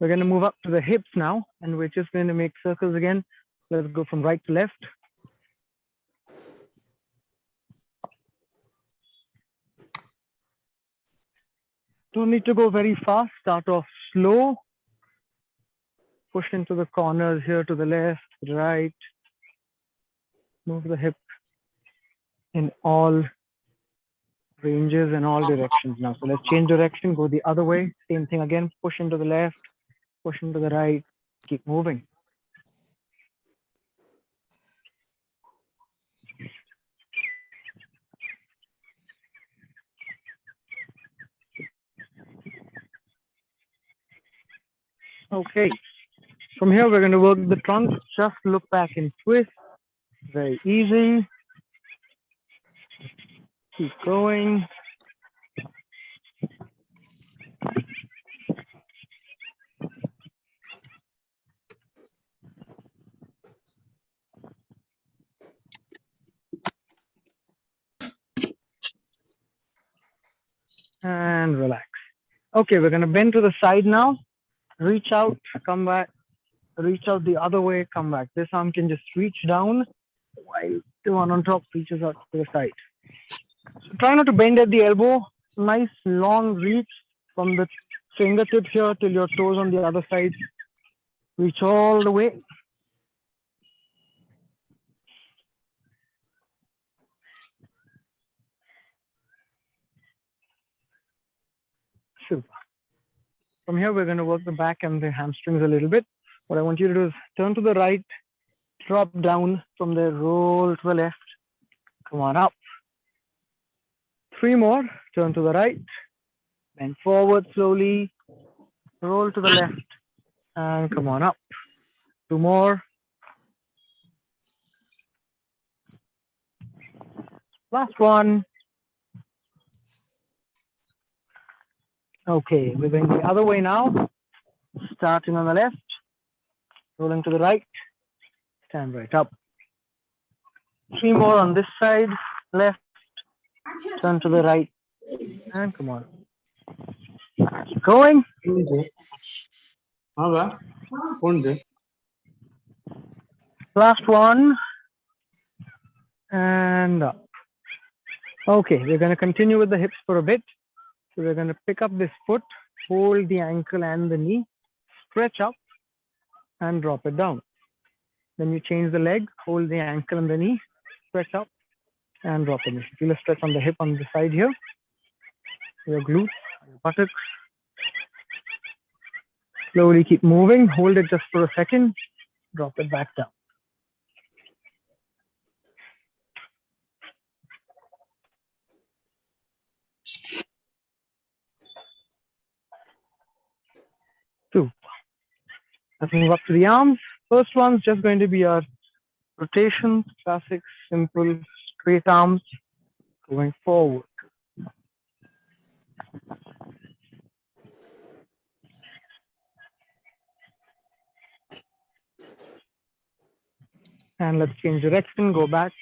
We're going to move up to the hips now, and we're just going to make circles again. Let's go from right to left. Don't need to go very fast. Start off slow. Push into the corners here to the left, to the right. Move the hip in all ranges and all directions now. So let's change direction, go the other way. Same thing again. Push into the left, push into the right. Keep moving. Okay. From here, we're going to work the trunk. Just look back and twist. Very easy. Keep going. And relax. Okay, we're going to bend to the side now. Reach out, come back. Reach out the other way, come back. This arm can just reach down while the one on top reaches out to the side. So try not to bend at the elbow. Nice long reach from the fingertip here till your toes on the other side. Reach all the way. Super. From here, we're going to work the back and the hamstrings a little bit. What I want you to do is turn to the right, drop down from there, roll to the left. Come on up. 3 more. Turn to the right. Bend forward slowly. Roll to the left. And come on up. 2 more. Last one. Okay, we're going the other way now. Starting on the left. Rolling to the right. Stand right up. 3 more on this side. Left. Turn to the right. And come on. Keep going. Last one. And up. Okay, we're going to continue with the hips for a bit. So we're going to pick up this foot, hold the ankle and the knee, stretch up and drop it down. Then you change the leg, hold the ankle and the knee, stretch up and drop it. Feel a stretch on the hip on the side here, your glutes, your buttocks. Slowly keep moving, hold it just for a second, drop it back down. Two. Let's move up to the arms. First one's just going to be our rotation, classic, simple, straight arms going forward. And let's change direction, go back,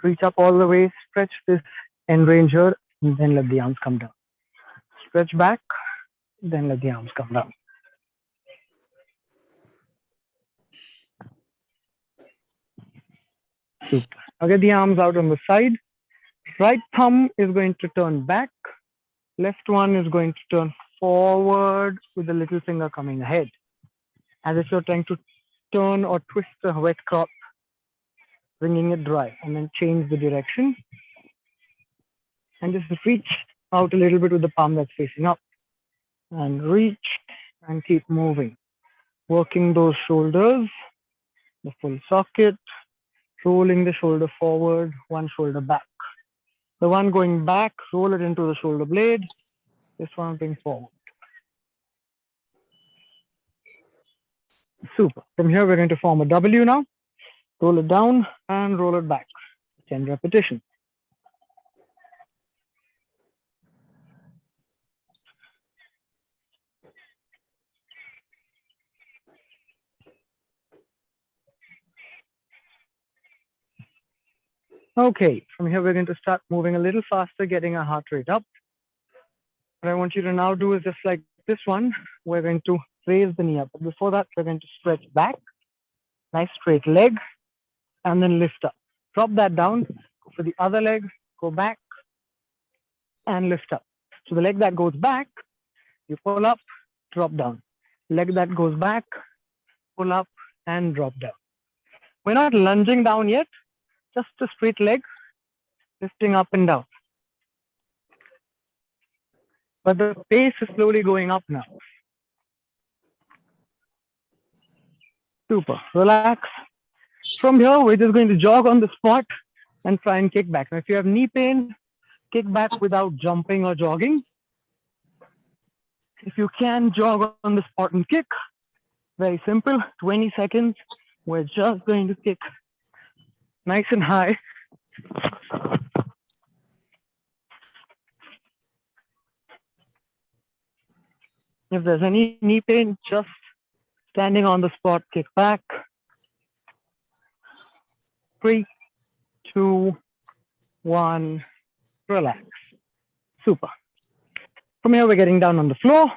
reach up all the way, stretch this end range here, and then let the arms come down. Stretch back, then let the arms come down. Super. Now get the arms out on the side. Right thumb is going to turn back. Left one is going to turn forward with the little finger coming ahead. As if you're trying to turn or twist a wet cloth, bringing it dry, and then change the direction. And just reach out a little bit with the palm that's facing up. And reach and keep moving. Working those shoulders, the full socket, rolling the shoulder forward, one shoulder back. The one going back, roll it into the shoulder blade. This one going forward. Super. From here, we're going to form a W now. Roll it down and roll it back. 10 repetitions. Okay, from here we're going to start moving a little faster, getting our heart rate up. What I want you to now do is just like this one, we're going to raise the knee up. But before that, we're going to stretch back, nice straight leg, and then lift up. Drop that down. Go for the other leg, go back, and lift up. So the leg that goes back, you pull up, drop down. Leg that goes back, pull up, and drop down. We're not lunging down yet, just a straight leg, lifting up and down. But the pace is slowly going up now. Super. Relax. From here, we're just going to jog on the spot and try and kick back. Now, if you have knee pain, kick back without jumping or jogging. If you can jog on the spot and kick, very simple, 20 seconds. We're just going to kick nice and high. If there's any knee pain, just standing on the spot, kick back. 3, 2, 1, relax. Super. From here, we're getting down on the floor.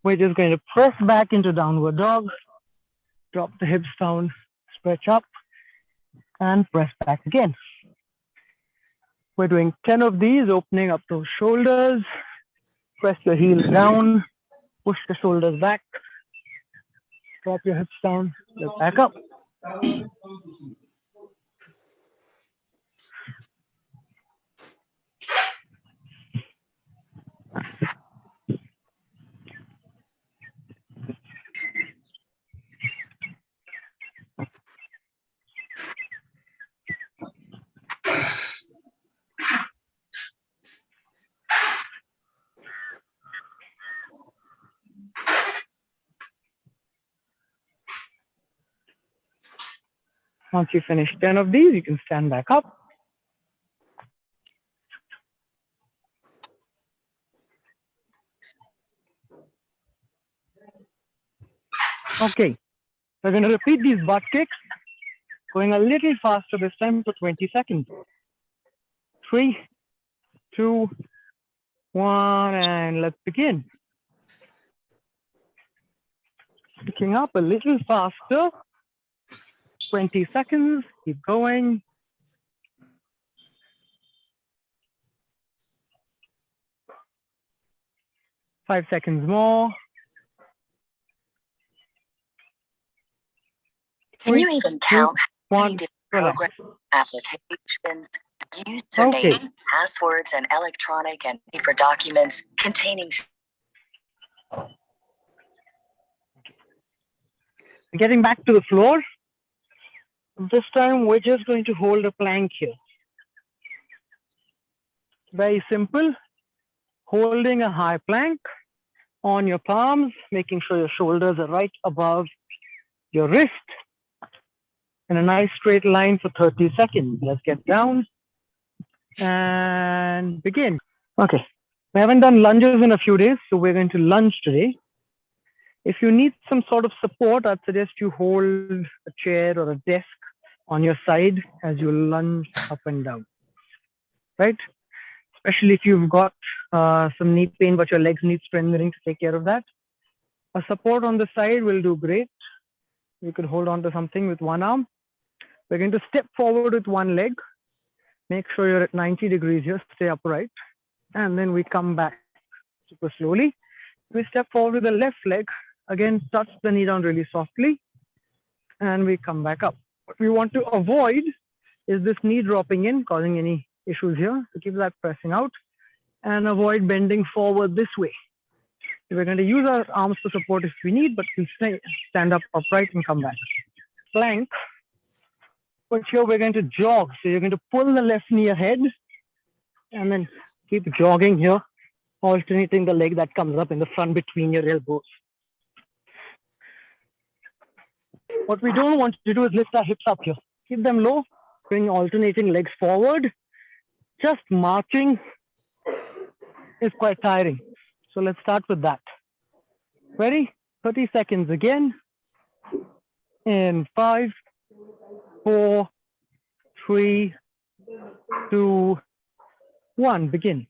We're just going to press back into downward dog. Drop the hips down, stretch up, and press back again. We're doing 10 of these, opening up those shoulders. Press your heels down, push the shoulders back. Drop your hips down, lift back up. Once you finish 10 of these, you can stand back up. Okay, we're going to repeat these butt kicks, going a little faster this time for 20 seconds. 3, 2, 1, and let's begin. Picking up a little faster. 20 seconds, keep going. Five seconds more. Can you even count how many different program applications, usernames, passwords, and electronic and paper documents containing? Getting back to the floor. This time, we're just going to hold a plank here. Very simple. Holding a high plank on your palms, making sure your shoulders are right above your wrist in a nice straight line for 30 seconds. Let's get down and begin. Okay, we haven't done lunges in a few days, so we're going to lunge today. If you need some sort of support, I'd suggest you hold a chair or a desk on your side as you lunge up and down, right? Especially if you've got some knee pain, but your legs need strengthening to take care of that. A support on the side will do great. You could hold on to something with one arm. We're going to step forward with one leg. Make sure you're at 90 degrees here, stay upright. And then we come back super slowly. We step forward with the left leg. Again, touch the knee down really softly. And we come back up. What we want to avoid is this knee dropping in, causing any issues here. So keep that pressing out and avoid bending forward this way. We're going to use our arms to support if we need, but we'll stand up upright and come back. Plank. But here we're going to jog. So you're going to pull the left knee ahead and then keep jogging here, alternating the leg that comes up in the front between your elbows. What we don't want to do is lift our hips up here. Keep them low, bring alternating legs forward. Just marching is quite tiring. So let's start with that. Ready? 30 seconds again. In 5, 4, 3, 2, 1. Begin.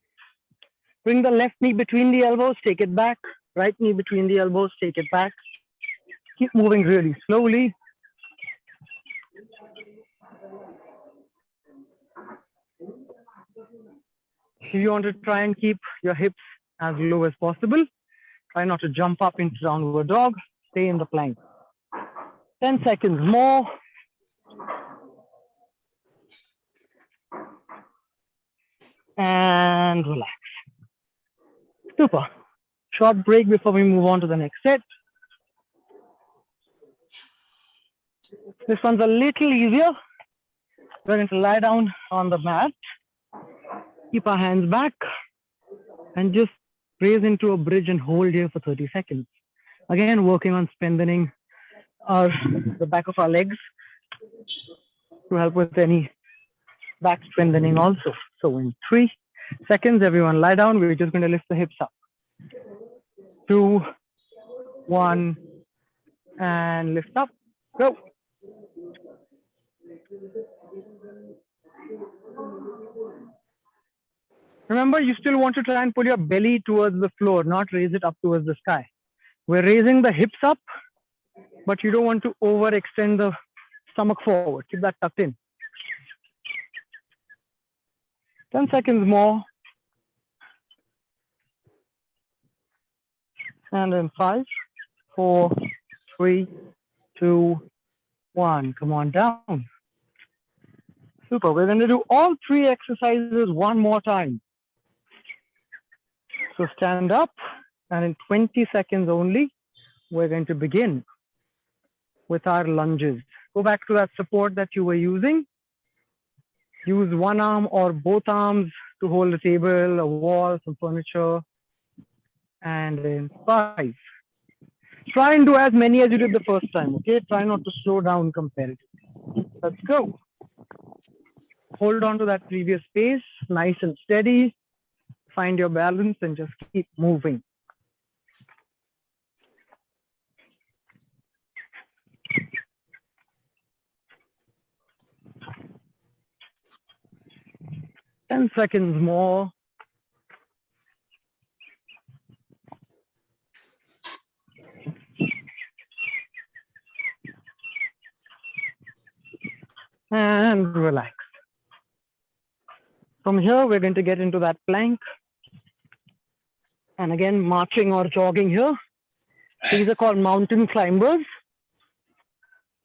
Bring the left knee between the elbows, take it back. Right knee between the elbows, take it back. Keep moving really slowly. If you want to try and keep your hips as low as possible, try not to jump up into downward dog. Stay in the plank. 10 seconds more. And relax. Super. Short break before we move on to the next set. This one's a little easier. We're going to lie down on the mat. Keep our hands back and just raise into a bridge and hold here for 30 seconds. Again, working on strengthening the back of our legs to help with any back strengthening also. So in 3 seconds, everyone lie down. We're just going to lift the hips up. 2, 1, and lift up. Go. Remember, you still want to try and pull your belly towards the floor, not raise it up towards the sky. We're raising the hips up, but you don't want to overextend the stomach forward. Keep that tucked in. 10 seconds more. And then 5, 4, 3, 2, 1. Come on down. Super. We're going to do all 3 exercises one more time. So stand up, and in 20 seconds only, we're going to begin with our lunges. Go back to that support that you were using. Use one arm or both arms to hold a table, a wall, some furniture. And in 5. Try and do as many as you did the first time, okay? Try not to slow down comparatively. Let's go. Hold on to that previous pace, nice and steady. Find your balance and just keep moving. Ten seconds more. And relax. From here, we're going to get into that plank. And again, marching or jogging here. These are called mountain climbers.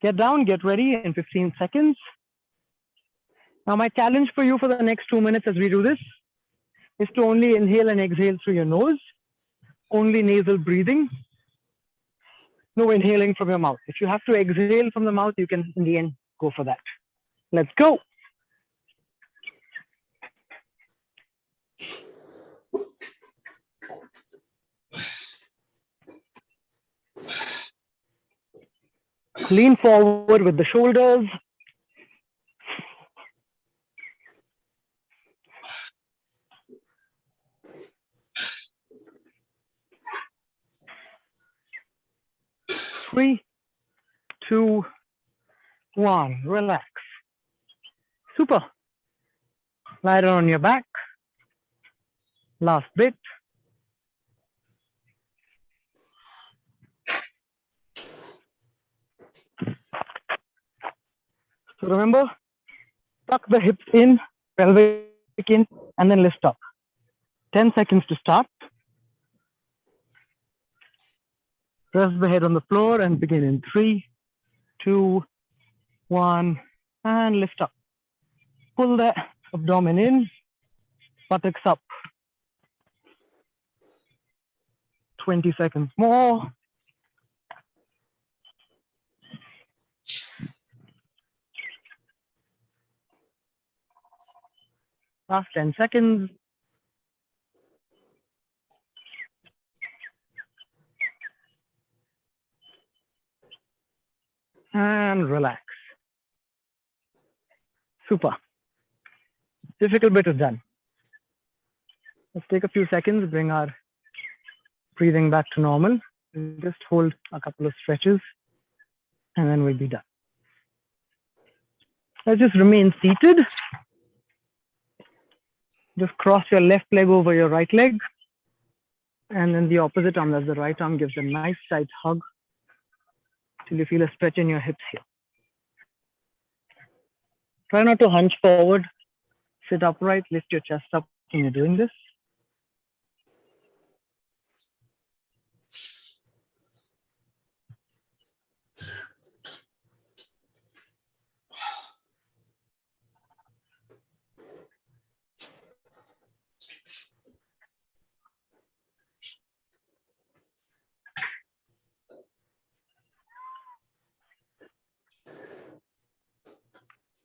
Get down, get ready in 15 seconds. Now, my challenge for you for the next 2 minutes as we do this is to only inhale and exhale through your nose. Only nasal breathing. No inhaling from your mouth. If you have to exhale from the mouth, you can, in the end, go for that. Let's go. Lean forward with the shoulders. Three, 2, 1. Relax. Super. Lie down on your back. Last bit. So remember, tuck the hips in, pelvic in, and then lift up. 10 seconds to start. Rest the head on the floor and begin in 3, 2, 1, and lift up. Pull the abdomen in, buttocks up. 20 seconds more. Last 10 seconds. And relax. Super. Difficult bit is done. Let's take a few seconds, bring our breathing back to normal. Just hold a couple of stretches, and then we'll be done. Let's just remain seated. Just cross your left leg over your right leg. And then the opposite arm, that's the right arm, gives a nice tight hug till you feel a stretch in your hips here. Try not to hunch forward. Sit upright, lift your chest up when you're doing this.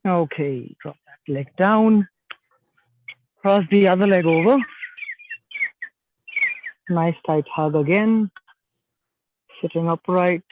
Okay, drop that leg down. Cross the other leg over. Nice tight hug again. Sitting upright.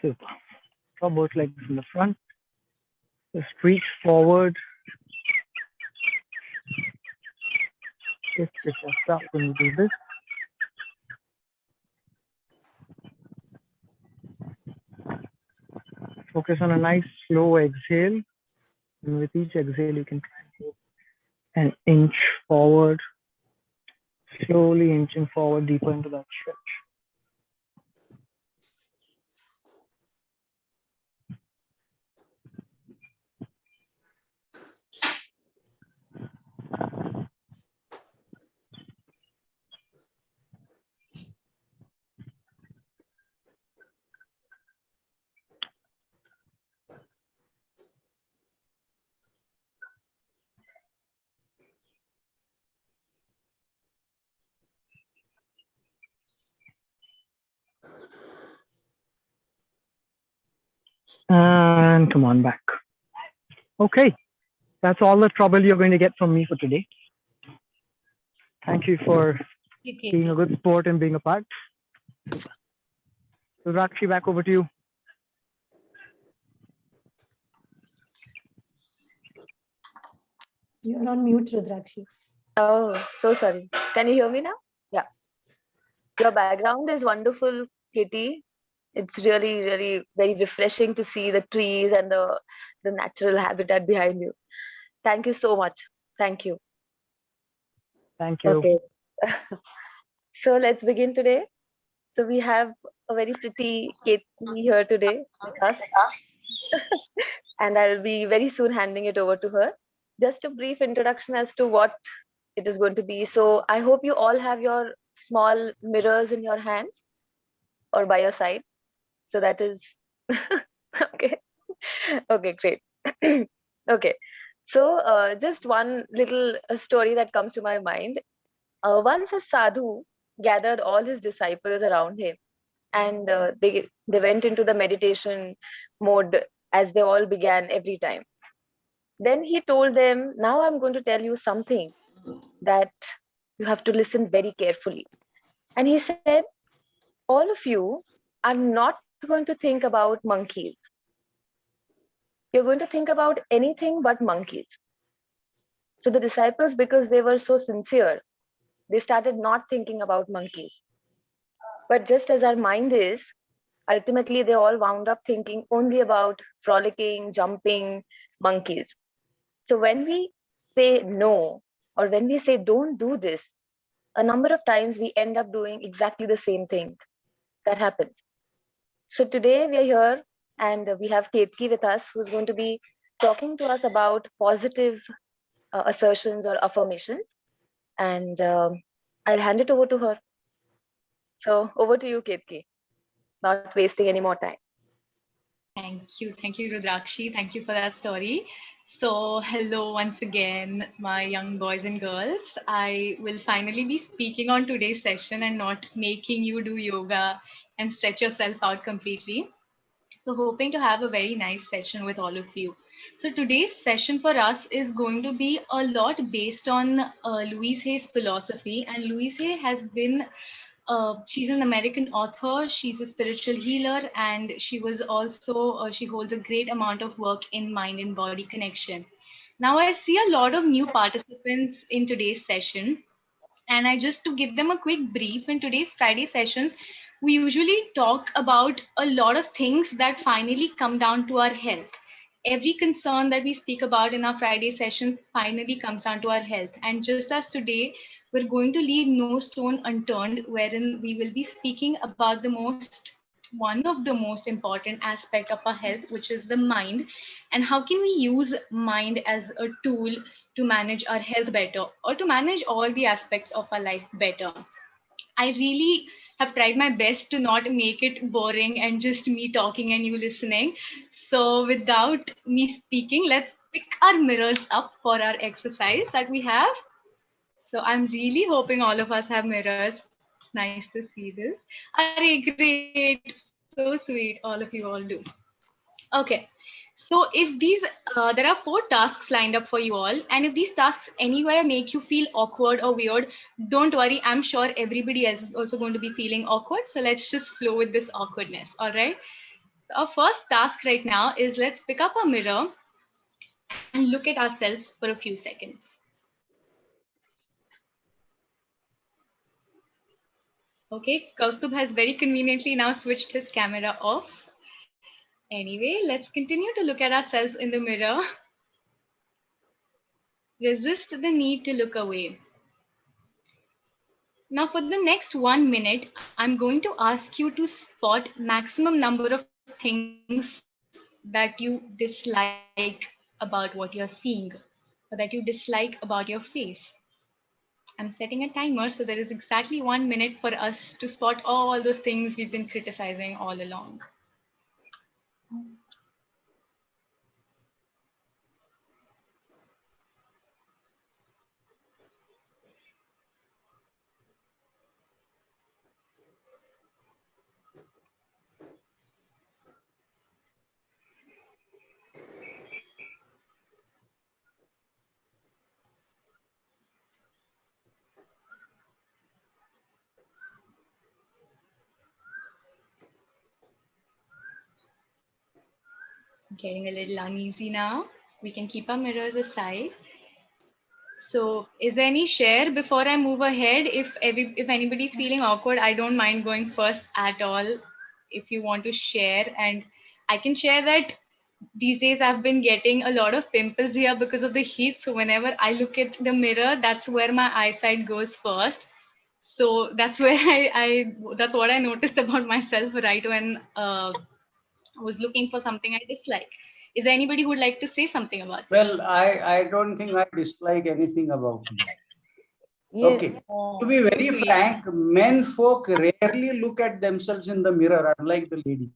Super. Draw both legs in the front. Just reach forward. Lift your chest up when you do this. Focus on a nice slow exhale. And with each exhale, you can try and move an inch forward. Slowly inching forward deeper into that stretch. And come on back. Okay, that's all the trouble you're going to get from me for today. Thank you for being a good sport and being a part. Rudrakshi, back over to you. You're on mute, Rudrakshi. Oh, so sorry. Can you hear me now? Yeah. Your background is wonderful, Kitty. It's really, really very refreshing to see the trees and the natural habitat behind you. Thank you so much. Thank you. Thank you. Okay. So let's begin today. So we have a very pretty Katie here today with us. And I'll be very soon handing it over to her. Just a brief introduction as to what it is going to be. So I hope you all have your small mirrors in your hands or by your side. So that is okay. Okay, great. Okay. So just one little story that comes to my mind. Once a sadhu gathered all his disciples around him, and they went into the meditation mode as they all began every time. Then he told them, now I'm going to tell you something that you have to listen very carefully. And he said, all of you are not going to think about monkeys. You're going to think about anything but monkeys. So the disciples, because they were so sincere, they started not thinking about monkeys. But just as our mind is, ultimately they all wound up thinking only about frolicking, jumping monkeys. So when we say no, or when we say don't do this, a number of times we end up doing exactly the same thing. That happens. So today we are here and we have Ketki with us, who's going to be talking to us about positive assertions or affirmations. And I'll hand it over to her. So over to you, Ketki. Not wasting any more time. Thank you, Rudrakshi. Thank you for that story. So, hello once again, my young boys and girls. I will finally be speaking on today's session and not making you do yoga and stretch yourself out completely. So, hoping to have a very nice session with all of you. So today's session for us is going to be a lot based on Louise Hay's philosophy. And Louise Hay has been, she's an American author, she's a spiritual healer, and she was also, she holds a great amount of work in mind and body connection. Now I see a lot of new participants in today's session. And I just to give them a quick brief, in today's Friday sessions, we usually talk about a lot of things that finally come down to our health. Every concern that we speak about in our Friday session finally comes down to our health. And just as today, we're going to leave no stone unturned, wherein we will be speaking about one of the most important aspect of our health, which is the mind, and how can we use mind as a tool to manage our health better or to manage all the aspects of our life better. I really have tried my best to not make it boring and just me talking and you listening. So, without me speaking, let's pick our mirrors up for our exercise that we have. So, I'm really hoping all of us have mirrors. It's nice to see this. Are great. So sweet. All of you all do. Okay. So if these, there are 4 tasks lined up for you all, and if these tasks anywhere make you feel awkward or weird, don't worry. I'm sure everybody else is also going to be feeling awkward. So let's just flow with this awkwardness. All right. So our first task right now is let's pick up a mirror and look at ourselves for a few seconds. Okay. Kaustubh has very conveniently now switched his camera off. Anyway, let's continue to look at ourselves in the mirror. Resist the need to look away. Now for the next 1 minute, I'm going to ask you to spot maximum number of things that you dislike about what you're seeing or that you dislike about your face. I'm setting a timer, so there is exactly 1 minute for us to spot all those things we've been criticizing all along. Getting a little uneasy now. We can keep our mirrors aside. So is there any share before I move ahead? If anybody's feeling awkward, I don't mind going first at all. If you want to share, and I can share that these days I've been getting a lot of pimples here because of the heat. So whenever I look at the mirror, that's where my eyesight goes first. So that's where I that's what I noticed about myself right when I was looking for something I dislike. Is there anybody who would like to say something about it? Well, I don't think I dislike anything about me. Okay. To be very frank, men folk rarely look at themselves in the mirror, unlike the lady.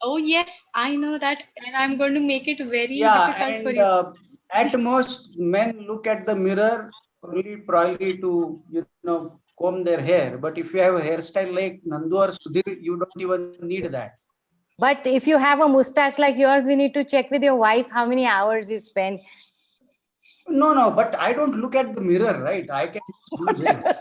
Oh yes, I know that, and I'm going to make it very Yeah, difficult for and you. at most, men look at the mirror only probably to comb their hair. But if you have a hairstyle like Nandu or Sudhir, you don't even need that. But if you have a mustache like yours, we need to check with your wife how many hours you spend. No, but I don't look at the mirror, right? I can do this.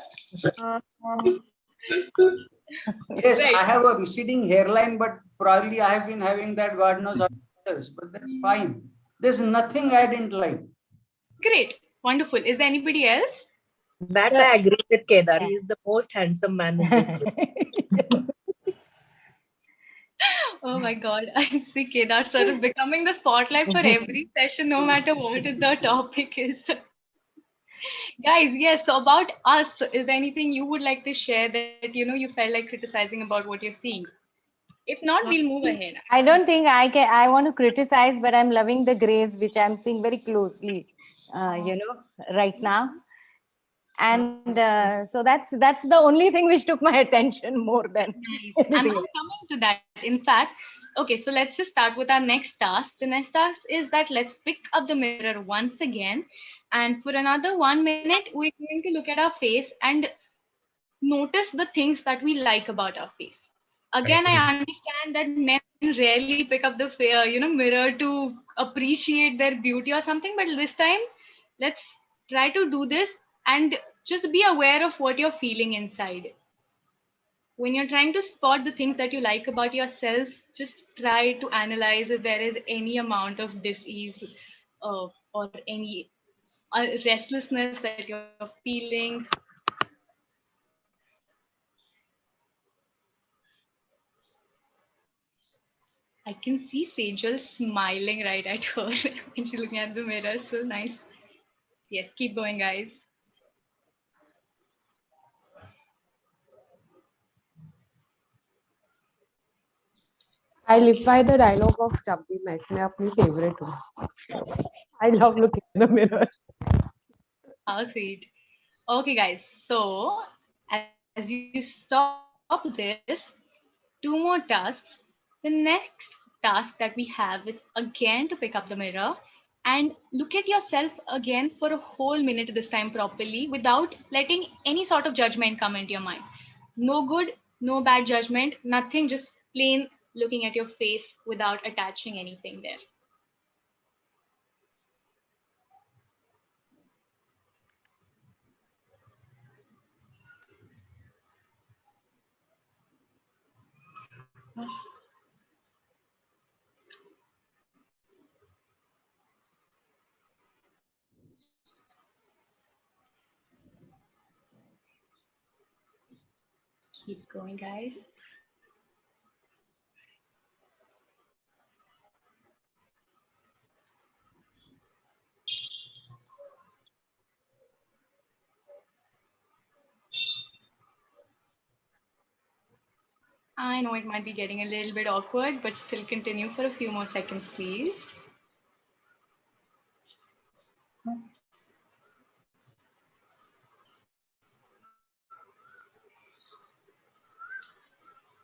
Yes, Right. I have a receding hairline, but probably I have been having that God knows how many years, but that's fine. There's nothing I didn't like. Great, wonderful. Is there anybody else? That I agree with Kedar. He is the most handsome man in this group. Oh my God, I see Kedar sir is becoming the spotlight for every session, no matter what the topic is. Guys, yes. So about us, is there anything you would like to share that you felt like criticizing about what you're seeing? If not, we'll move ahead. I don't think I want to criticize, but I'm loving the grays, which I'm seeing very closely, right now. And so that's the only thing which took my attention more than I'm anything coming else. to that. In fact, okay, so let's just start with our next task. The next task is that let's pick up the mirror once again. And for another 1 minute, we're going to look at our face and notice the things that we like about our face. again, I understand that men rarely pick up the mirror to appreciate their beauty or something. But this time, let's try to do this and just be aware of what you're feeling inside. When you're trying to spot the things that you like about yourselves, just try to analyze if there is any amount of dis-ease or any restlessness that you're feeling. I can see Sejal smiling right at her when she's looking at the mirror. So nice. Yes, keep going, guys. I live by the dialogue of जब भी मैं अपनी favorite हूँ. I love looking in the mirror. How sweet. Okay, guys. So as you stop this, 2 more tasks. The next task that we have is again to pick up the mirror and look at yourself again for a whole minute this time properly without letting any sort of judgment come into your mind. No good, no bad judgment, nothing, just plain looking at your face without attaching anything there. Keep going, guys. I know it might be getting a little bit awkward, but still continue for a few more seconds, please.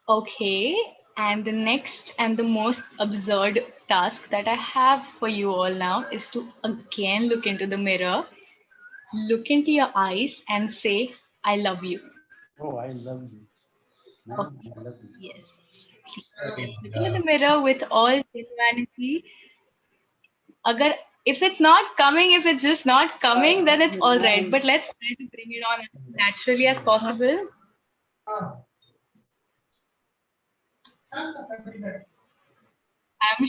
Okay, and the next and the most absurd task that I have for you all now is to again look into the mirror, look into your eyes, and say, I love you. Oh, I love you. Okay. I love you. Yes. Look into the mirror with all humanity. Agar, if it's not coming, if it's just not coming, then it's all right. But let's try to bring it on as naturally as possible. I'm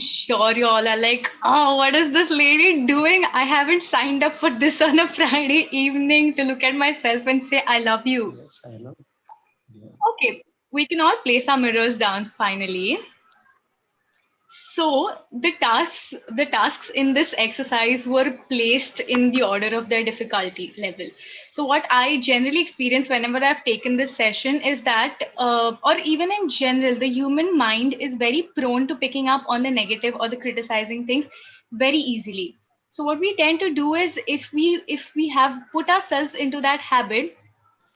sure you all are like, oh, what is this lady doing? I haven't signed up for this on a Friday evening to look at myself and say, I love you. Yes, I love you. Okay, we can all place our mirrors down finally. So the tasks in this exercise were placed in the order of their difficulty level. So what I generally experience whenever I've taken this session is that, or even in general, the human mind is very prone to picking up on the negative or the criticizing things very easily. So what we tend to do is if we have put ourselves into that habit,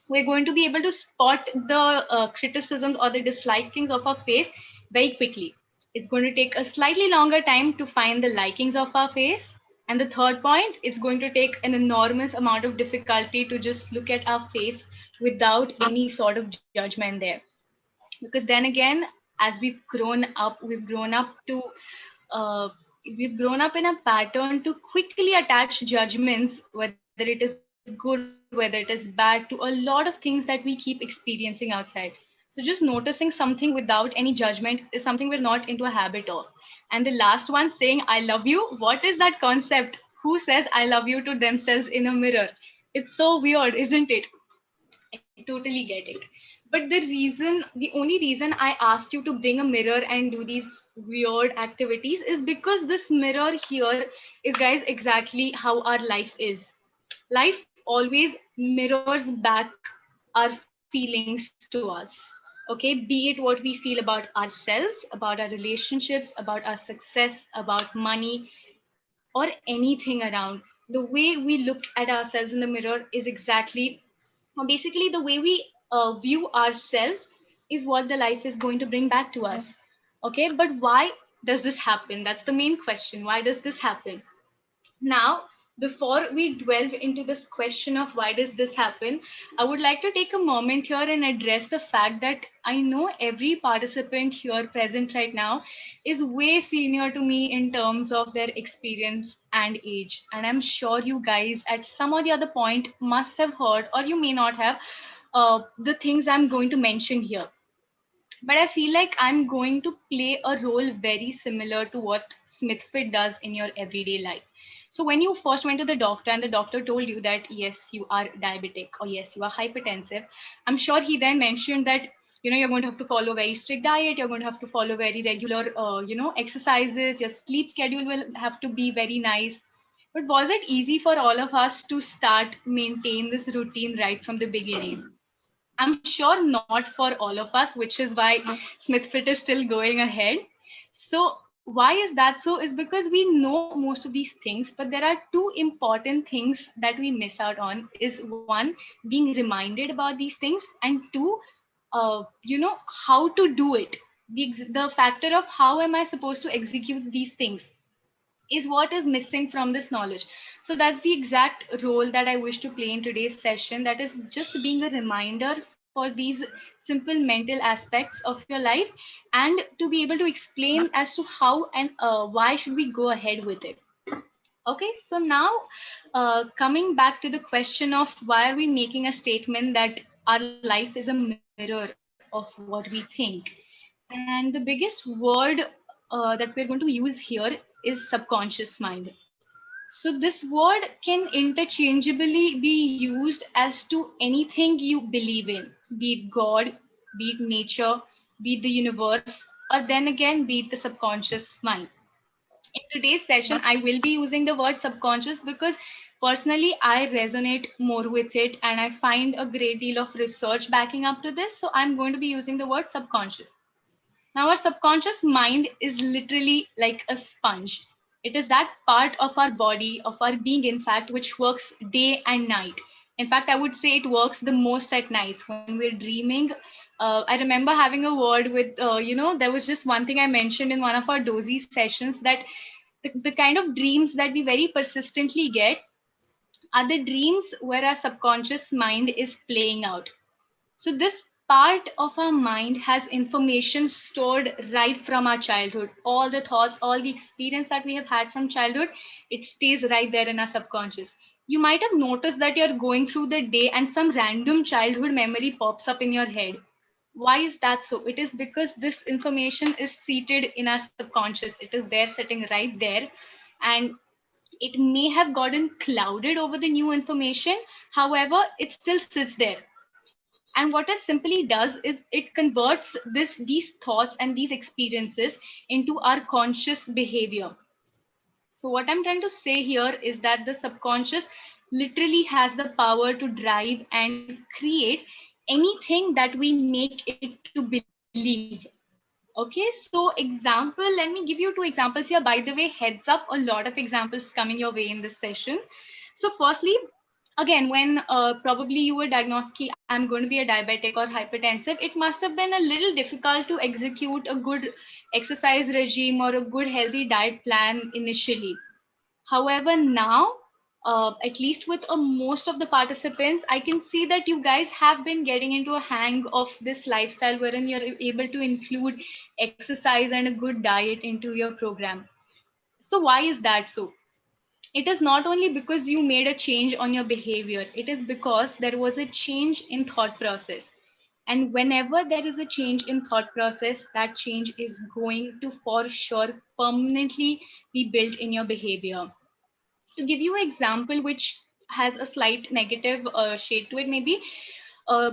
we're going to be able to spot the criticisms or the dislikings of our face very quickly. It's going to take a slightly longer time to find the likings of our face. And the third point, it's going to take an enormous amount of difficulty to just look at our face without any sort of judgment there. Because then again, as we've grown up in a pattern to quickly attach judgments, whether it is good, whether it is bad, to a lot of things that we keep experiencing outside. So just noticing something without any judgment is something we're not into a habit of. And the last one, saying I love you, what is that concept? Who says I love you to themselves in a mirror? It's so weird, isn't it? I totally get it. But the only reason I asked you to bring a mirror and do these weird activities is because this mirror here is, guys, exactly how our life is. Life always mirrors back our feelings to us. Okay, be it what we feel about ourselves, about our relationships, about our success, about money, or anything around. The way we look at ourselves in the mirror is exactly, or basically, the way we view ourselves is what the life is going to bring back to us. Okay, but why does this happen? That's the main question. Why does this happen? Now, before we delve into this question of why does this happen, I would like to take a moment here and address the fact that I know every participant here present right now is way senior to me in terms of their experience and age. And I'm sure you guys at some or the other point must have heard, or you may not have, the things I'm going to mention here. But I feel like I'm going to play a role very similar to what Smithfit does in your everyday life. So when you first went to the doctor and the doctor told you that yes, you are diabetic or yes, you are hypertensive, I'm sure he then mentioned that you're going to have to follow a very strict diet, you're going to have to follow very regular exercises, your sleep schedule will have to be very nice. But was it easy for all of us to start maintain this routine right from the beginning? I'm sure not for all of us, which is why Smithfit is still going ahead. So why is that so? Is because we know most of these things, but there are two important things that we miss out on. Is one, being reminded about these things, and two, how to do it. The factor of how am I supposed to execute these things is what is missing from this knowledge. So that's the exact role that I wish to play in today's session. That is just being a reminder for these simple mental aspects of your life, and to be able to explain as to how and why should we go ahead with it. Okay, so now coming back to the question of why are we making a statement that our life is a mirror of what we think. And the biggest word that we're going to use here is subconscious mind. So this word can interchangeably be used as to anything you believe in, be it God, be it nature, be it the universe, or then again, be it the subconscious mind. In today's session, I will be using the word subconscious because personally I resonate more with it and I find a great deal of research backing up to this. So I'm going to be using the word subconscious. Now, our subconscious mind is literally like a sponge. It is that part of our body, of our being, in fact, which works day and night. In fact, I would say it works the most at nights when we're dreaming. I remember having a word with, there was just one thing I mentioned in one of our dozy sessions that the kind of dreams that we very persistently get are the dreams where our subconscious mind is playing out. So, this part of our mind has information stored right from our childhood. All the thoughts, all the experience that we have had from childhood, it stays right there in our subconscious. You might have noticed that you're going through the day and some random childhood memory pops up in your head. Why is that so? It is because this information is seated in our subconscious. It is there sitting right there. And it may have gotten clouded over the new information. However, it still sits there, and what it simply does is it converts these thoughts and these experiences into our conscious behavior. So what I'm trying to say here is that the subconscious literally has the power to drive and create anything that we make it to believe. Okay, so example, let me give you two examples here. By the way, heads up, a lot of examples coming your way in this session. So firstly, again, when probably you were diagnosed ki I'm going to be a diabetic or hypertensive, it must have been a little difficult to execute a good exercise regime or a good healthy diet plan initially. However, now, at least with most of the participants, I can see that you guys have been getting into a hang of this lifestyle wherein you're able to include exercise and a good diet into your program. So why is that so? It is not only because you made a change on your behavior, it is because there was a change in thought process. And whenever there is a change in thought process, that change is going to for sure permanently be built in your behavior. To give you an example which has a slight negative shade to it, maybe uh,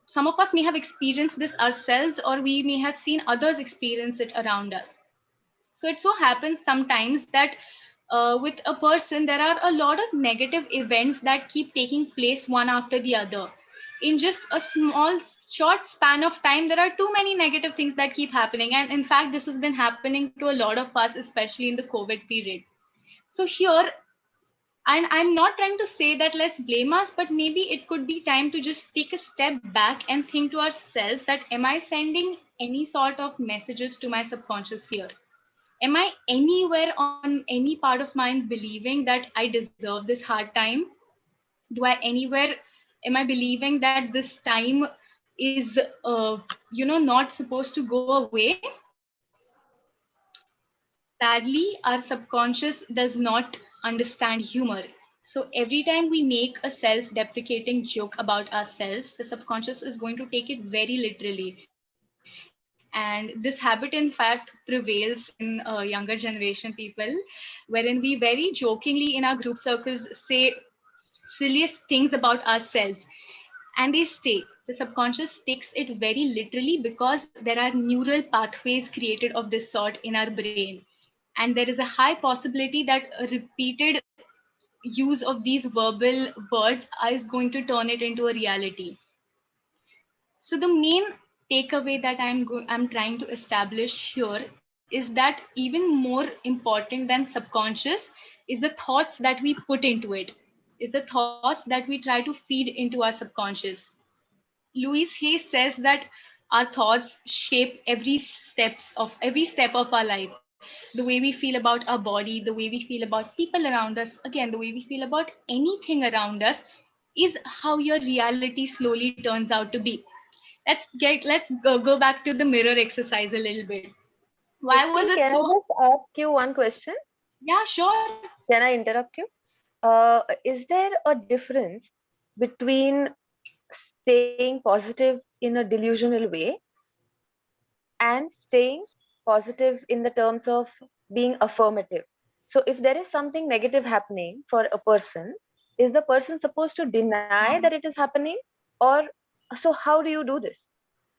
some of us may have experienced this ourselves, or we may have seen others experience it around us. So it so happens sometimes that with a person, there are a lot of negative events that keep taking place one after the other. In just a small, short span of time, there are too many negative things that keep happening. And in fact, this has been happening to a lot of us, especially in the COVID period. So here, and I'm not trying to say that let's blame us, but maybe it could be time to just take a step back and think to ourselves that am I sending any sort of messages to my subconscious here? Am I anywhere on any part of mine believing that I deserve this hard time? Do I anywhere am I believing that this time is not supposed to go away? Sadly, our subconscious does not understand humor. So every time we make a self-deprecating joke about ourselves, the subconscious is going to take it very literally. And this habit, in fact, prevails in younger generation people, wherein we very jokingly in our group circles say silliest things about ourselves, and they stay. The subconscious takes it very literally because there are neural pathways created of this sort in our brain. And there is a high possibility that a repeated use of these verbal words is going to turn it into a reality. So the main takeaway that I'm trying to establish here is that even more important than subconscious is the thoughts that we put into it, is the thoughts that we try to feed into our subconscious. Louise Hay says that our thoughts shape every step of our life. The way we feel about our body, the way we feel about people around us, again, the way we feel about anything around us is how your reality slowly turns out to be. Let's go back to the mirror exercise a little bit. Why was Ketli, it can I so? just ask you one question? Yeah, sure. Can I interrupt you? Is there a difference between staying positive in a delusional way and staying positive in the terms of being affirmative? So, if there is something negative happening for a person, is the person supposed to deny that it is happening? Or so, how do you do this?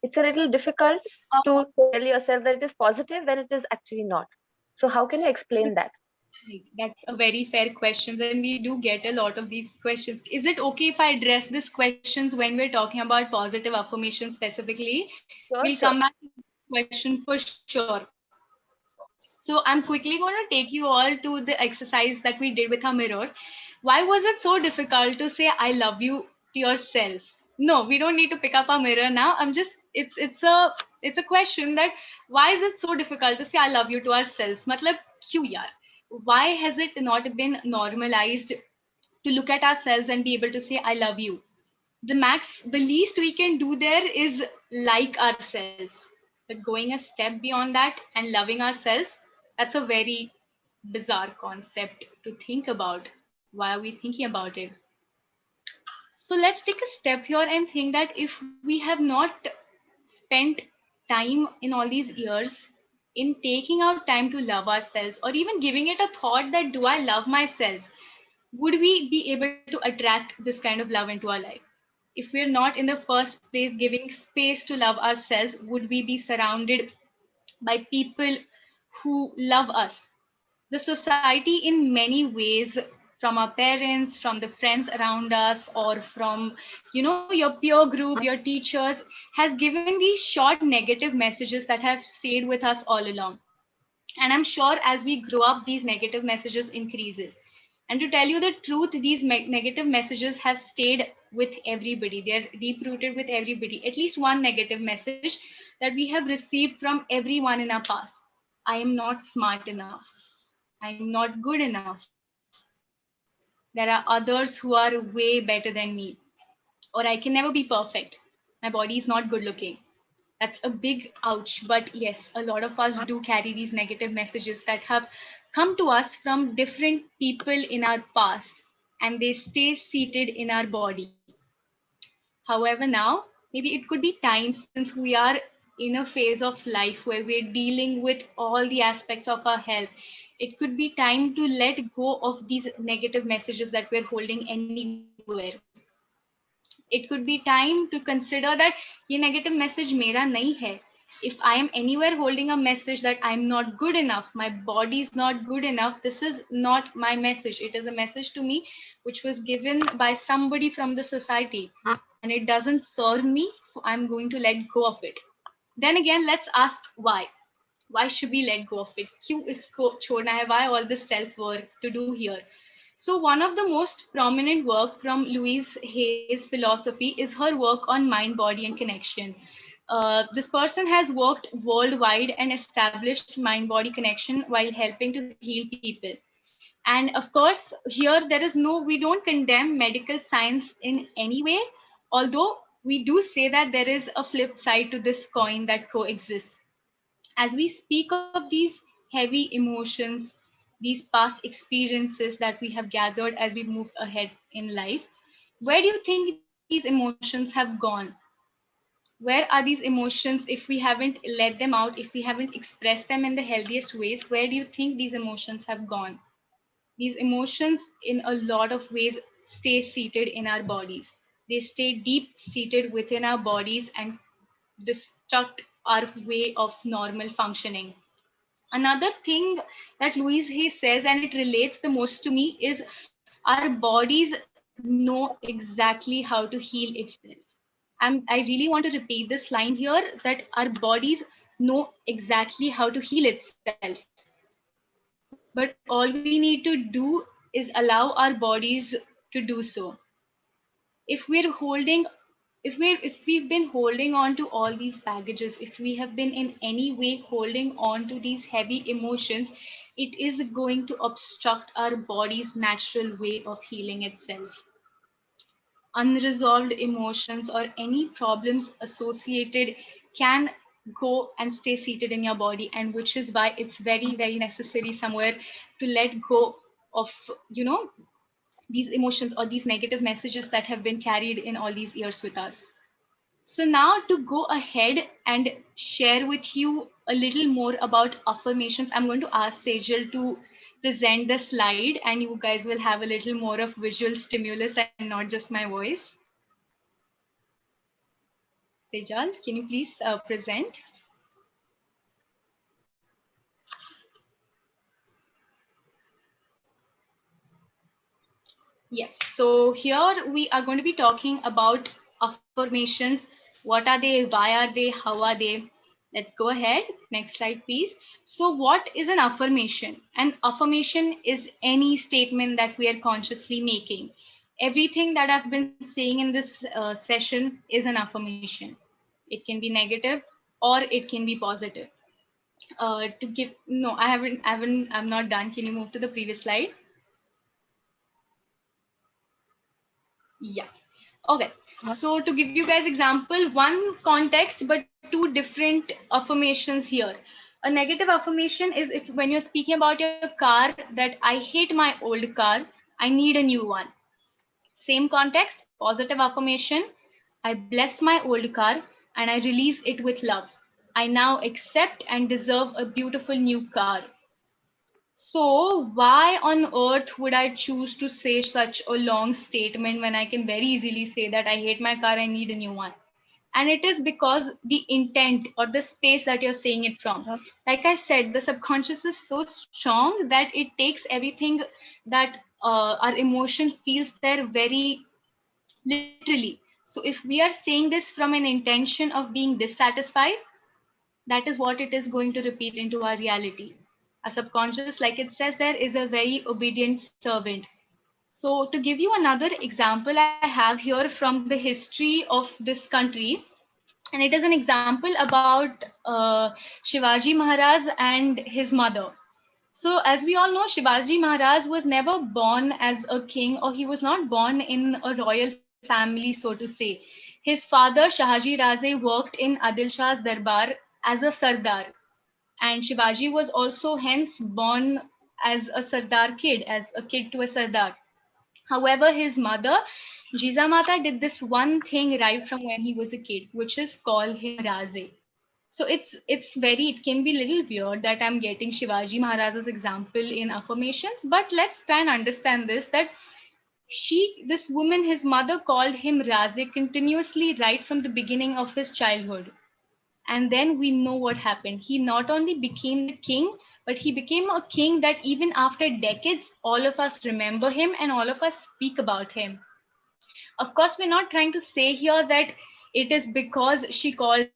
It's a little difficult to tell yourself that it is positive when it is actually not. So, how can you explain that? Right, that's a very fair question, and we do get a lot of these questions. Is it okay if I address these questions when we're talking about positive affirmation specifically? Sure, We'll sure. come back to this question for sure. So I'm quickly going to take you all to the exercise that we did with our mirror. Why was it so difficult to say I love you to yourself? No, we don't need to pick up our mirror now. It's a question that why is it so difficult to say I love you to ourselves? Matlab kyun yaar? Why has it not been normalized to look at ourselves and be able to say I love you? The least we can do there is like ourselves. But going a step beyond that and loving ourselves, that's a very bizarre concept to think about. Why are we thinking about it? So let's take a step here and think that if we have not spent time in all these years in taking out time to love ourselves, or even giving it a thought that do I love myself, would we be able to attract this kind of love into our life? If we're not in the first place giving space to love ourselves, would we be surrounded by people who love us? The society, in many ways, from our parents, from the friends around us, or from your peer group, your teachers, has given these short negative messages that have stayed with us all along. And I'm sure as we grow up, these negative messages increases. And to tell you the truth, these negative messages have stayed with everybody. They're deep rooted with everybody. At least one negative message that we have received from everyone in our past. I am not smart enough. I'm not good enough. There are others who are way better than me. Or I can never be perfect. My body is not good looking. That's a big ouch. But yes, a lot of us do carry these negative messages that have come to us from different people in our past, and they stay seated in our body. However, now, maybe it could be time, since we are in a phase of life where we're dealing with all the aspects of our health. It could be time to let go of these negative messages that we're holding anywhere. It could be time to consider that ये negative message मेरा नहीं है. If I am anywhere holding a message that I'm not good enough, my body is not good enough, this is not my message. It is a message to me which was given by somebody from the society, and it doesn't serve me, so I'm going to let go of it. Then again, let's ask why. Why should we let go of it? क्यों इसको छोड़ना है? Why all this self work to do here? So one of the most prominent work from Louise Hay's philosophy is her work on mind, body, and connection. This person has worked worldwide and established mind-body connection while helping to heal people. And of course, here there is no, we don't condemn medical science in any way, although we do say that there is a flip side to this coin that coexists. As we speak of these heavy emotions, these past experiences that we have gathered as we move ahead in life, where do you think these emotions have gone? Where are these emotions if we haven't let them out, if we haven't expressed them in the healthiest ways? Where do you think these emotions have gone? These emotions, in a lot of ways, stay seated in our bodies. They stay deep seated within our bodies and destruct our way of normal functioning. Another thing that Louise Hay says, and it relates the most to me, is our bodies know exactly how to heal itself. I really want to repeat this line here, that our bodies know exactly how to heal itself. But all we need to do is allow our bodies to do so. If we're holding, if we've been holding on to all these baggages, if we have been in any way holding on to these heavy emotions, it is going to obstruct our body's natural way of healing itself. Unresolved emotions or any problems associated can go and stay seated in your body, and which is why it's very, very necessary somewhere to let go of, you know, these emotions or these negative messages that have been carried in all these years with us. So now, to go ahead and share with you a little more about affirmations, I'm going to ask Sejal to present the slide, and you guys will have a little more of visual stimulus and not just my voice. Sejal, can you please present? Yes, so here we are going to be talking about affirmations. What are they? Why are they? How are they? Let's go ahead. Next slide, please. So, what is an affirmation? An affirmation is any statement that we are consciously making. Everything that I've been saying in this session is an affirmation. It can be negative or it can be positive. To give, no, I'm not done. Can you move to the previous slide? Yes. Okay. So to give you guys example, one context but two different affirmations here. A negative affirmation is if when you're speaking about your car, that I hate my old car, I need a new one. Same context, positive affirmation, I bless my old car and I release it with love. I now accept and deserve a beautiful new car. So, why on earth would I choose to say such a long statement when I can very easily say that I hate my car, I need a new one? And it is because the intent or the space that you're saying it from. Like I said, the subconscious is so strong that it takes everything that our emotion feels there very literally. So, if we are saying this from an intention of being dissatisfied, that is what it is going to repeat into our reality. A subconscious, like it says there, is a very obedient servant. So, to give you another example, I have here from the history of this country, and it is an example about Shivaji Maharaj and his mother. So, as we all know, Shivaji Maharaj was never born as a king, or he was not born in a royal family, so to say. His father, Shahaji Raze, worked in Adil Shah's darbar as a Sardar, and Shivaji was also hence born as a Sardar kid, as a kid to a Sardar. However, his mother, Jizamata, did this one thing right from when he was a kid, which is call him Raze. So it can be a little weird that I'm getting Shivaji Maharaj's example in affirmations, but let's try and understand this, that this woman, his mother, called him Raze continuously right from the beginning of his childhood. And then we know what happened. He not only became the king, but he became a king that even after decades, all of us remember him and all of us speak about him. Of course, we're not trying to say here that it is because she called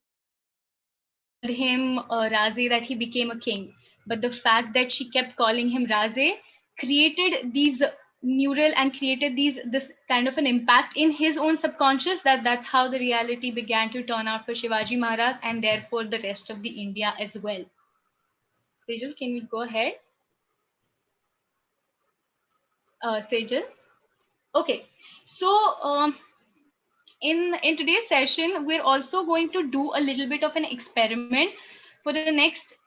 him Raze that he became a king. But the fact that she kept calling him Raze created these neural and created this kind of an impact in his own subconscious, that's how the reality began to turn out for Shivaji Maharaj and therefore the rest of the India as well. Sejal, can we go ahead? Sejal? Okay. So in today's session, we're also going to do a little bit of an experiment for the next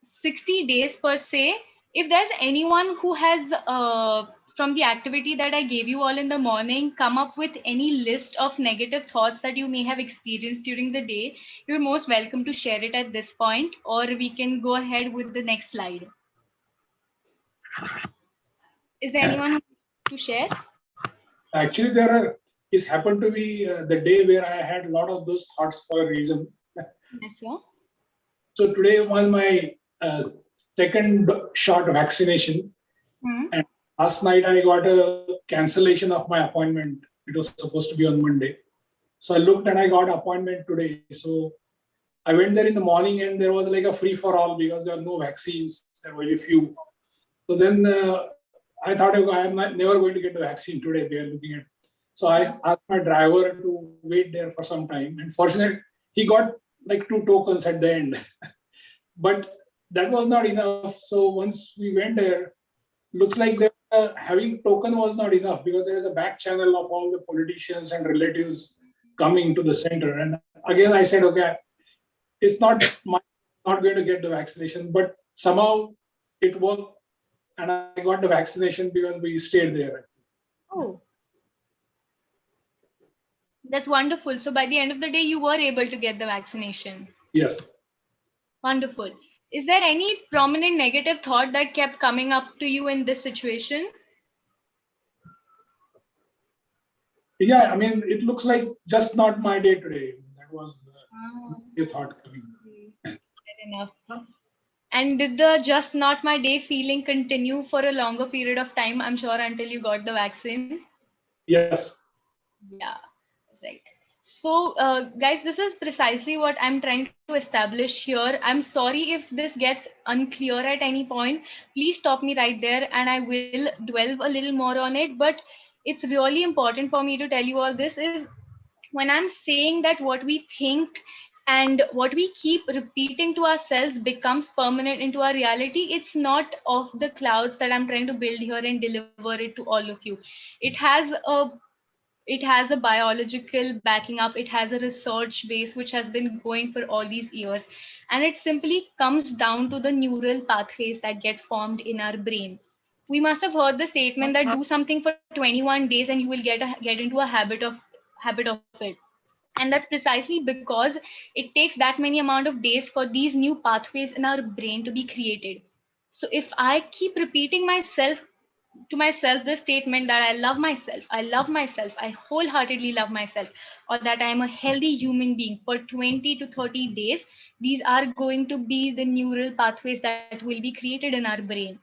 60 days per se. If there's anyone who has from the activity that I gave you all in the morning come up with any list of negative thoughts that you may have experienced during the day, you're most welcome to share it at this point, or we can go ahead with the next slide. Is there anyone who wants to share? Actually, it happened to be the day where I had a lot of those thoughts for a reason. Yes, sir. So today was my second shot vaccination. And last night I got a cancellation of my appointment. It was supposed to be on Monday. So I looked and I got an appointment today. So I went there in the morning and there was like a free for all because there are no vaccines. There were very few. So then I thought, okay, I'm never going to get the vaccine today. They are looking at. So I asked my driver to wait there for some time. And fortunately, he got like 2 tokens at the end. But that was not enough. So once we went there, looks like having token was not enough because there is a back channel of all the politicians and relatives coming to the center. And again, I said, okay, it's not going to get the vaccination, but somehow it worked. And I got the vaccination because we stayed there. Oh, that's wonderful. So by the end of the day, you were able to get the vaccination. Yes. Wonderful. Is there any prominent negative thought that kept coming up to you in this situation? Yeah, I mean, it looks like just not my day today. That was your thought coming. Fair enough. And did the just not my day feeling continue for a longer period of time, I'm sure, until you got the vaccine? Yes. Yeah, right. So, guys, this is precisely what I'm trying to establish here. I'm sorry if this gets unclear at any point. Please stop me right there and I will delve a little more on it. But it's really important for me to tell you all this is when I'm saying that what we think and what we keep repeating to ourselves becomes permanent into our reality, it's not off the clouds that I'm trying to build here and deliver it to all of you. It has a biological backing up. It has a research base which has been going for all these years, and it simply comes down to the neural pathways that get formed in our brain. We must have heard the statement that do something for 21 days and you will get into a habit of it. And that's precisely because it takes that many amount of days for these new pathways in our brain to be created. So if I keep repeating myself the statement that I love myself, I wholeheartedly love myself, or that I am a healthy human being for 20 to 30 days, these are going to be the neural pathways that will be created in our brain.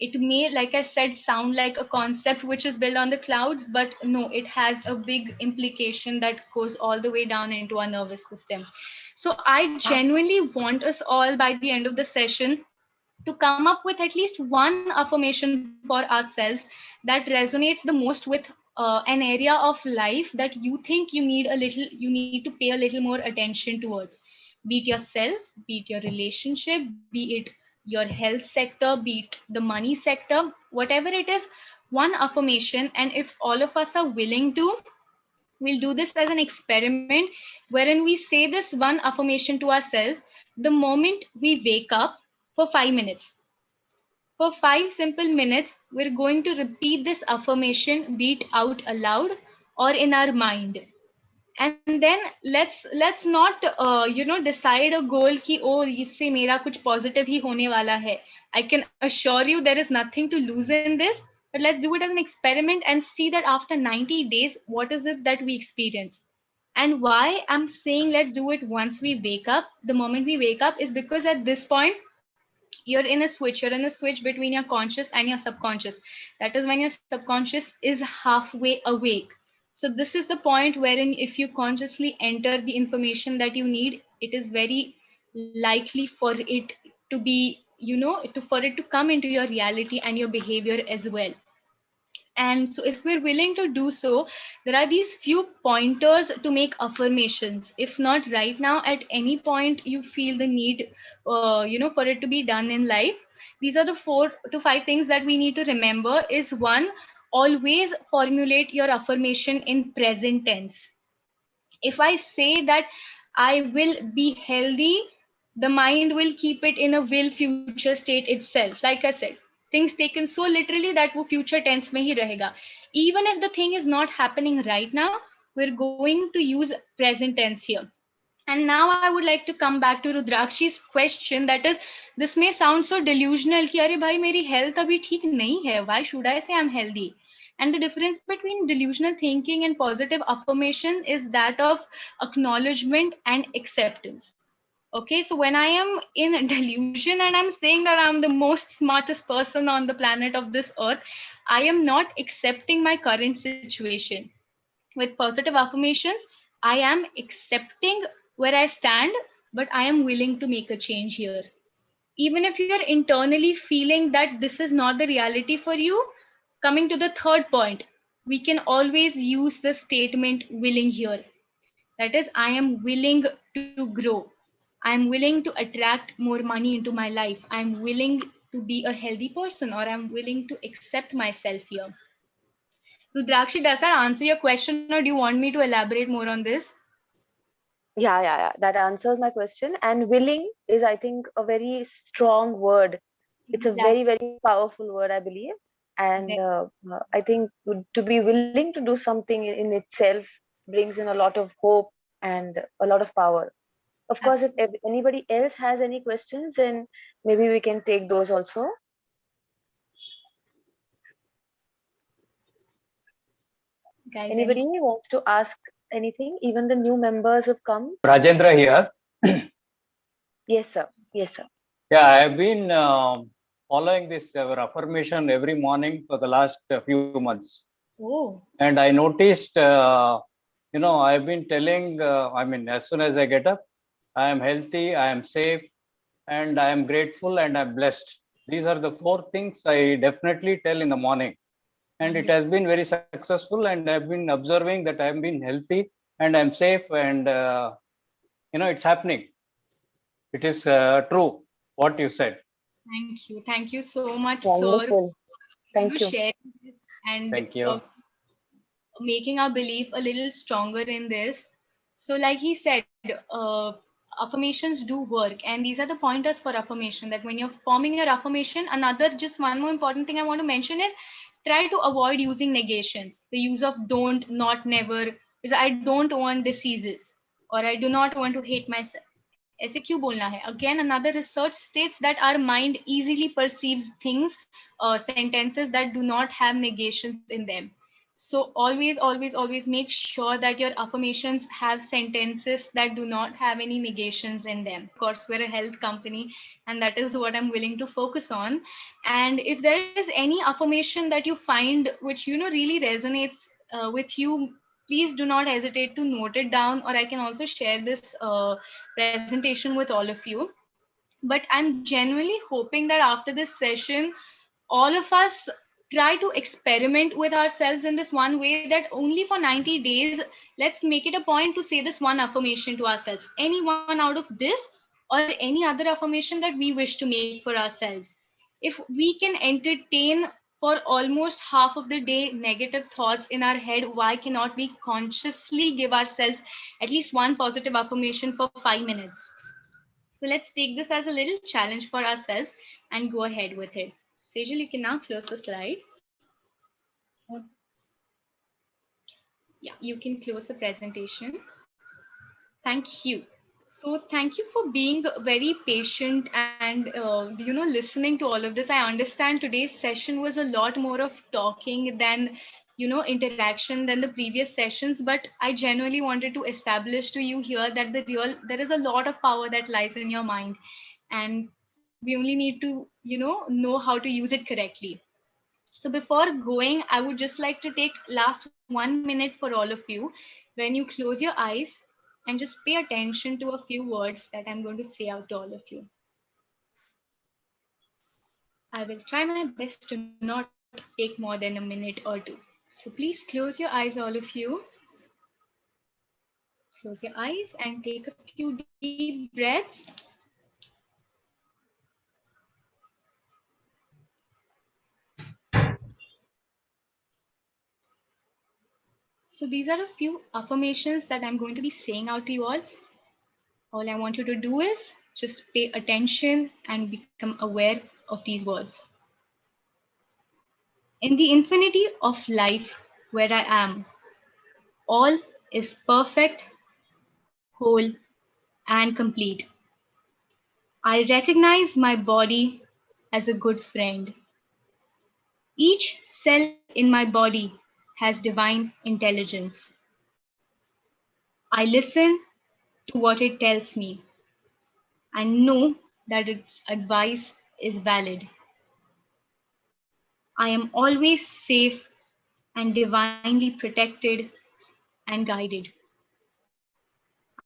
It may, like I said, sound like a concept which is built on the clouds, but no, it has a big implication that goes all the way down into our nervous system. So I genuinely want us all by the end of the session to come up with at least one affirmation for ourselves that resonates the most with an area of life that you think you need to pay a little more attention towards, be it yourself, be it your relationship, be it your health sector, be it the money sector, whatever it is, one affirmation. And if all of us are willing to, we'll do this as an experiment wherein we say this one affirmation to ourselves the moment we wake up for 5 minutes. For 5 simple minutes, we're going to repeat this affirmation, be it out aloud or in our mind. And then let's not decide a goal ki oh इससे मेरा कुछ positive ही होने वाला है. I can assure you there is nothing to lose in this, but let's do it as an experiment and see that after 90 days what is it that we experience. And why I'm saying let's do it once we wake up, the moment we wake up, is because at this point you're in a switch between your conscious and your subconscious. That is when your subconscious is halfway awake. So this is the point wherein if you consciously enter the information that you need, it is very likely for it to be, for it to come into your reality and your behavior as well. And so if we're willing to do so, there are these few pointers to make affirmations. If not right now, at any point you feel the need, for it to be done in life. These are the 4 to 5 things that we need to remember. Is one, always formulate your affirmation in present tense. If I say that I will be healthy, the mind will keep it in a will future state itself. Like I said, things taken so literally that wo future tense mein hi rahega. Even if the thing is not happening right now, we're going to use present tense here. And now I would like to come back to Rudrakshi's question, that is, this may sound so delusional कि अरे भाई मेरी health अभी ठीक नहीं है. Why should I say I'm healthy? And the difference between delusional thinking and positive affirmation is that of acknowledgement and acceptance. Okay, so when I am in delusion and I'm saying that I'm the most smartest person on the planet of this earth, I am not accepting my current situation. With positive affirmations, I am accepting where I stand, but I am willing to make a change here. Even if you're internally feeling that this is not the reality for you, coming to the third point, we can always use the statement willing here. That is, I am willing to grow. I am willing to attract more money into my life. I am willing to be a healthy person, or I'm willing to accept myself here. Rudrakshi, does that answer your question, or do you want me to elaborate more on this? Yeah. That answers my question. And willing is, I think, a very strong word. It's a very, very powerful word, I believe. And I think to be willing to do something in itself brings in a lot of hope and a lot of power. Of course, if anybody else has any questions, then maybe we can take those also. Guys, Anybody wants to ask anything? Even the new members have come. Rajendra here. Yes, sir. Yes, sir. Yeah, I have been following this affirmation every morning for the last few months. Oh. And I noticed, I've been telling, as soon as I get up, I am healthy, I am safe, and I am grateful, and I'm blessed. These are the 4 things I definitely tell in the morning. And it has been very successful, and I've been observing that I've been healthy and I'm safe, and it's happening. It is true what you said. Thank you so much, Wonderful. sir. Thank you. Sharing this and Thank you. Making our belief a little stronger in this. So like he said, affirmations do work, and these are the pointers for affirmation, that when you're forming your affirmation, just one more important thing I want to mention is try to avoid using negations, the use of don't, not, never, because I don't want diseases, or I do not want to hate myself. ऐसे क्यों बोलना है? Again, another research states that our mind easily perceives things, sentences that do not have negations in them. So always make sure that your affirmations have sentences that do not have any negations in them. Of course, we're a health company, and that is what I'm willing to focus on. And if there is any affirmation that you find which really resonates with you, please do not hesitate to note it down, or I can also share this presentation with all of you. But I'm genuinely hoping that after this session, all of us try to experiment with ourselves in this one way, that only for 90 days, let's make it a point to say this one affirmation to ourselves, any one out of this or any other affirmation that we wish to make for ourselves. If we can entertain for almost half of the day negative thoughts in our head, why cannot we consciously give ourselves at least one positive affirmation for 5 minutes? So let's take this as a little challenge for ourselves and go ahead with it. Sejal, you can now close the slide. Yeah, you can close the presentation. Thank you. So thank you for being very patient and listening to all of this. I understand today's session was a lot more of talking than interaction than the previous sessions, but I genuinely wanted to establish to you here that there is a lot of power that lies in your mind, and we only need to know how to use it correctly. So before going, I would just like to take last 1 minute for all of you, when you close your eyes and just pay attention to a few words that I'm going to say out to all of you. I will try my best to not take more than a minute or two. So please close your eyes, all of you. Close your eyes and take a few deep breaths. So these are a few affirmations that I'm going to be saying out to you all. All I want you to do is just pay attention and become aware of these words. In the infinity of life where I am, all is perfect, whole, and complete. I recognize my body as a good friend. Each cell in my body has divine intelligence. I listen to what it tells me and know that its advice is valid. I am always safe and divinely protected and guided.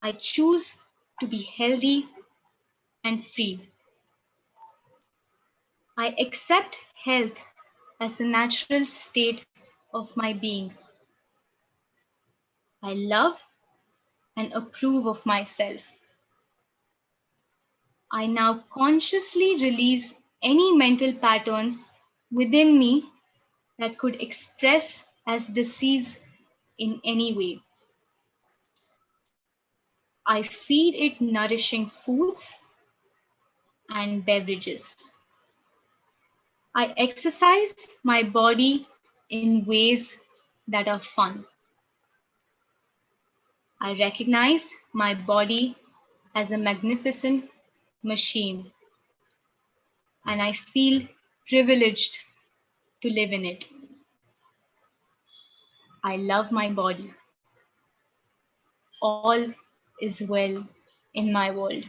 I choose to be healthy and free. I accept health as the natural state of my being. I love and approve of myself. I now consciously release any mental patterns within me that could express as disease in any way. I feed it nourishing foods and beverages. I exercise my body in ways that are fun. I recognize my body as a magnificent machine, and I feel privileged to live in it. I love my body. All is well in my world.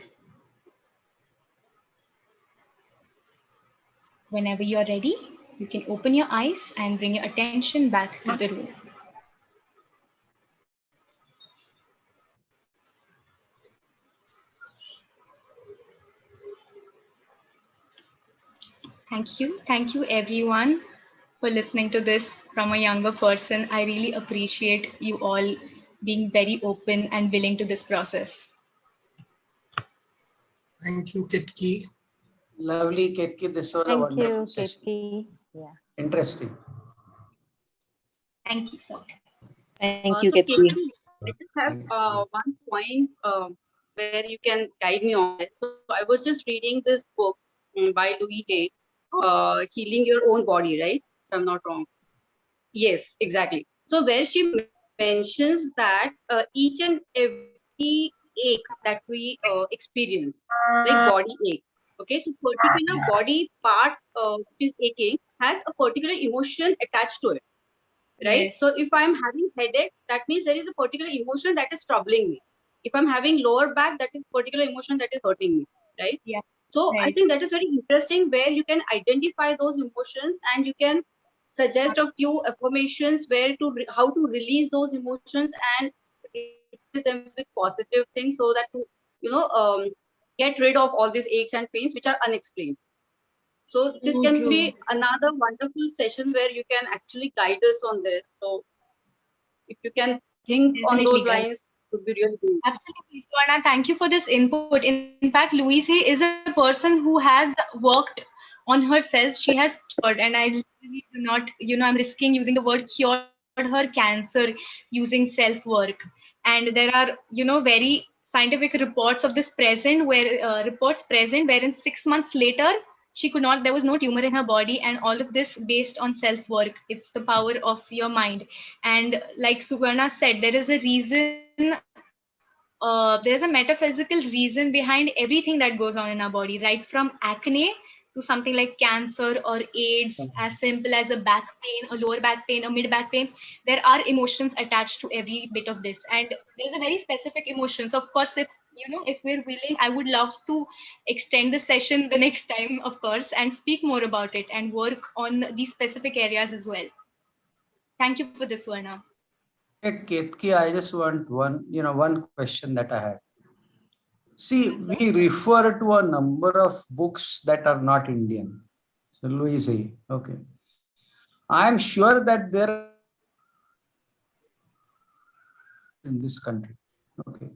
Whenever you're ready, you can open your eyes and bring your attention back to the room. Thank you. Thank you, everyone, for listening to this from a younger person. I really appreciate you all being very open and willing to this process. Thank you, Ketki. Lovely, Ketki. This was a wonderful session. Ketki. Yeah. Interesting. Thank you, sir. Thank you, So Ketki. Ketki, I just have one point where you can guide me on it. So I was just reading this book by Louise Hay, Healing Your Own Body, right? If I'm not wrong. Yes, exactly. So where she mentions that each and every ache that we experience, like body ache, okay, so particular body part which is aching has a particular emotion attached to it, right? Yes. So if I'm having headache, that means there is a particular emotion that is troubling me. If I'm having lower back, that is particular emotion that is hurting me, right? Yeah. So I Right. think that is very interesting where you can identify those emotions and you can suggest a few affirmations where to how to release those emotions and replace them with positive things so that to get rid of all these aches and pains which are unexplained. So this can True. be another wonderful session where you can actually guide us on this. So if you can think on Definitely, those guys. lines, it would be really good. Absolutely, Swarna. Thank you for this input. In fact, Louise Hay is a person who has worked on herself. She has cured, and I really do not, I'm risking using the word cured her cancer using self-work. And there are, very scientific reports of this present, wherein 6 months later, she could not, there was no tumor in her body, and all of this based on self-work. It's the power of your mind. And like Suvarna said, there is a reason, there's a metaphysical reason behind everything that goes on in our body, right from acne to something like cancer or AIDS, as simple as a back pain, a lower back pain, a mid back pain. There are emotions attached to every bit of this, and there's a very specific emotions. Of course, if we're willing, I would love to extend the session the next time, of course, and speak more about it and work on these specific areas as well. Thank you for this, Varna. Hey, Ketki, I just want one question that I had. See, we refer to a number of books that are not Indian. So Louise Hay, okay. I'm sure that there in this country. Okay.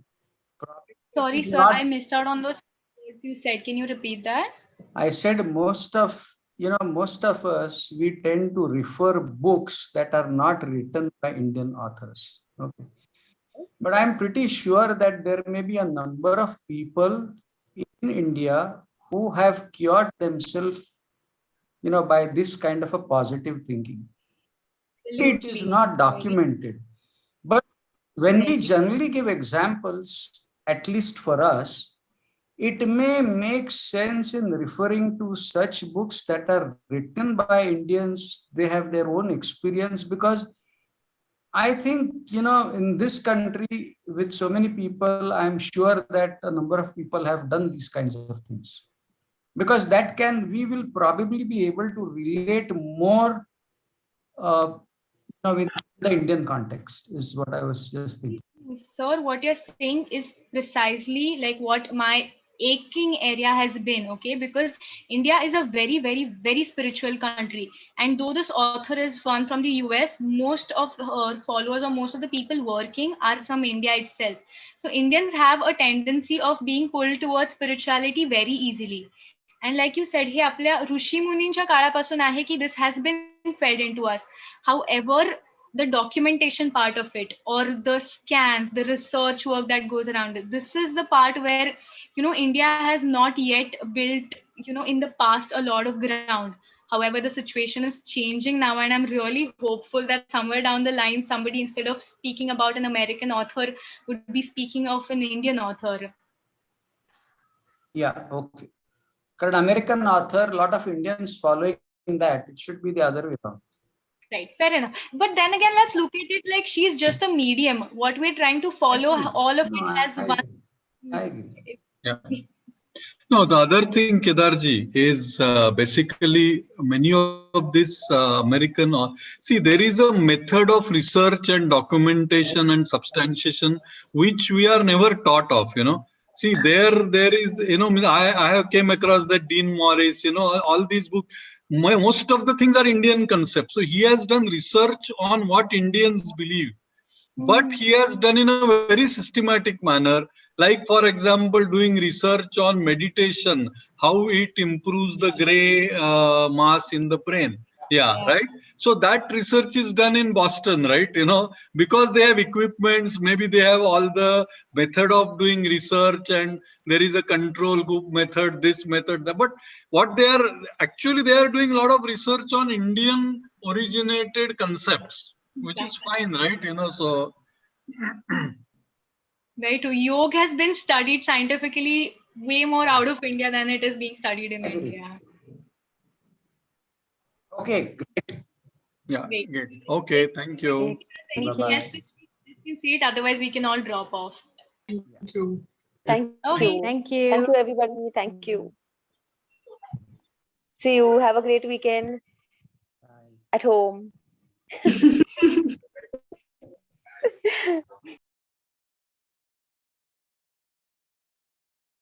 Probably it Sorry, is sir, not. I missed out on those words you said. Can you repeat that? I said most of us, we tend to refer books that are not written by Indian authors. Okay. But I'm pretty sure that there may be a number of people in India who have cured themselves, by this kind of a positive thinking. It is not documented. But when we generally give examples, at least for us, it may make sense in referring to such books that are written by Indians. They have their own experience, because I think, in this country with so many people, I'm sure that a number of people have done these kinds of things, because we will probably be able to relate more with the Indian context, is what I was just thinking. Sir, what you're saying is precisely like what my aching area has been, okay? Because India is a very, very, very spiritual country. And though this author is from the US, most of her followers or most of the people working are from India itself. So Indians have a tendency of being pulled towards spirituality very easily. And like you said, हे आपल्या ऋषी मुनींच्या काळापासून आहे की this has been fed into us. However, the documentation part of it, or the scans, the research work that goes around it, this is the part where India has not yet built in the past a lot of ground. However, the situation is changing now, and I'm really hopeful that somewhere down the line somebody, instead of speaking about an American author, would be speaking of an Indian author. Yeah, okay. Current American author, a lot of Indians following that. It should be the other way around. Right, fair enough. But then again, let's look at it like she's just a medium. What we're trying to follow, all of it as one. I agree. Yeah. No, the other thing, Kedarji, is basically many of this American. See, there is a method of research and documentation and substantiation which we are never taught of. See, there is. I have came across that Dean Morris. All these books. Most of the things are Indian concepts. So he has done research on what Indians believe. But he has done in a very systematic manner, like for example doing research on meditation, how it improves the gray mass in the brain. Yeah, right. So that research is done in Boston, right? Because they have equipments, maybe they have all the method of doing research, and there is a control group method, this method, that. But what they are doing a lot of research on Indian originated concepts, which is fine, right? So Very true. Yoga has been studied scientifically way more out of India than it is being studied in India. Okay, great. Yeah, great. Okay, thank you. Anything else to say it? Otherwise, we can all drop off. Thank you. Thank Okay. you. Thank you. Thank you, everybody. Thank you. See you. Have a great weekend at home.